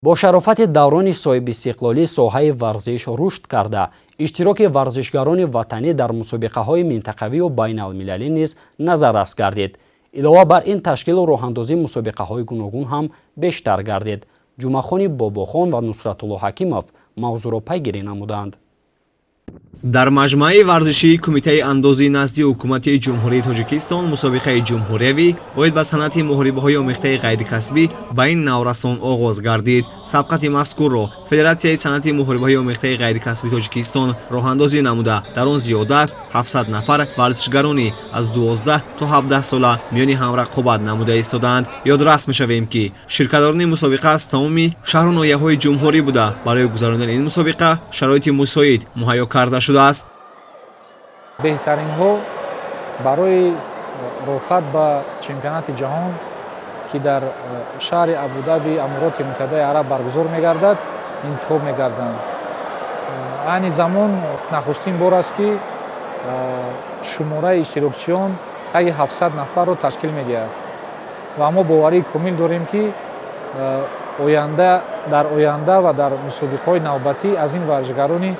бо шарофати даврони соҳибистиқлолӣ соҳаи варзиш рушд карда, иштироки варзишгарони ватанӣ дар мусобиқаҳои минтақавию байналмилалӣ низ назаррас гардид. илова бар ин ташкилу роҳандозии мусобиқаҳои гуногун ҳам бештар гардид. ҷумъахон бобохон ва Нусратулло Ҳакимов мавзӯъро пайгирӣ намуданд. дар маҷмӯаи варзишии Кумитаи андозии назди ҳукумати ҷумҳурии Тоҷикистон мусобиқаи ҷумҳуриявӣ оид ба санъати муҳорибаҳои омехтаи ғайрикасбӣ ба ин наврасон оғоз гардид. Сабқати мазкурро Федератсияи санъати муҳорибаҳои омехтаи ғайрикасбии Тоҷикистон роҳандозӣ намуда, дар он зиёда аз 700 нафар варзишгарони аз 12 то 17 сола миёни ҳам рақобат намуда истоданд. Ёдрас мешавем, ки ширкатдорони мусобиқа аз тамоми шаҳру ноҳияҳои ҷумҳурӣ буда барои гузарондани ин мусобиқа шароити мусоид муҳайё карда шудааст. беҳтаринҳо барои рохат ба чемпионати ҷаҳон ки дар шаҳри Абу-Даби Амироти Муттаҳидаи Араб баргузор мегардад интихоб мегарданд. айни замон нахустин бор аст ки шумораи иштирокчиён таги 700 нафарро ташкил медиҳад ва мо боварии комил дорем ки дар оянда ва дар мусобиқаҳои навбатӣ аз ин варзишгарони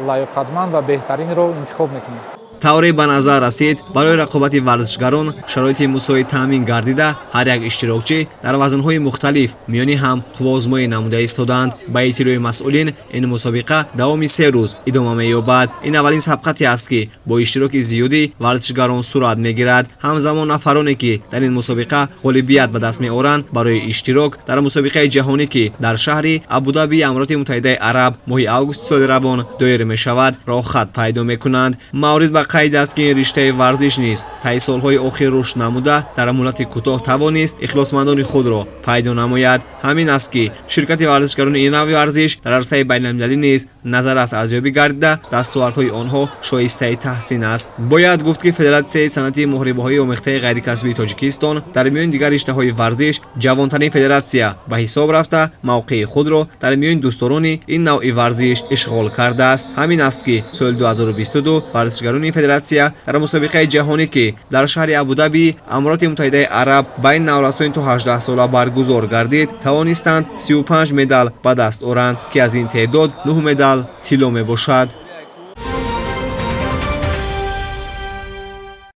лайоқатманд ва беҳтаринро интихоб мекунем. тавре ба назар расид барои рақобати варзишгарон шароити мусоид таъмин гардида ҳар як иштирокчӣ дар вазнҳои мухталиф миёни ҳам қуввозмоӣ намуда истоданд. Ба иттилои масъулин ин мусобиқа давоми 3 рӯз идома меёбад. Ин аввалин сабқате аст ки бо иштироки зиёди варзишгарон сурат мегирад. ҳамзамон нафароне ки дар ин мусобиқа ғолибият ба даст меоранд барои иштирок дар мусобиқаи ҷаҳонӣ ки дар шаҳри Абу-Даби Амироти Муттаҳидаи Араб моҳи августи соли равон доир мешавад, роҳхат пайдо мекунанд. Маврид ба қайд аст ки ин риштаи варзиш низ таи солҳои охир рушд намуда дар муддати кӯтоҳ тавонист ихлосмандони худро пайдо намояд. ҳамин аст ки ширкати варзишгарони ин нави варзиш дар арсаи байналмилалӣ низ назаррас арзёбӣ гардида дастовардҳои онҳо шоистаи таҳсин аст. Бояд гуфт ки Федератсияи санъати муҳорибаҳои омехтаи ғайрикасбии Тоҷикистон дар миёни дигар риштаҳои варзиш ҷавонтарин федератсия ба ҳисоб рафта мавқеи худро дар миёни дӯстдорони ин навъи варзиш ишғол кардааст. ҳамин аст ки соли 2022 варзишгарони федератсия дар мусобиқаи ҷаҳонӣ ки дар шаҳри Абу-Даби Амироти Муттаҳидаи Араб ба ин наврасони то 18 сола баргузор гардид, тавонистанд 35 медал ба даст оранд, ки аз ин теъдод 9 медал тилло мебошад.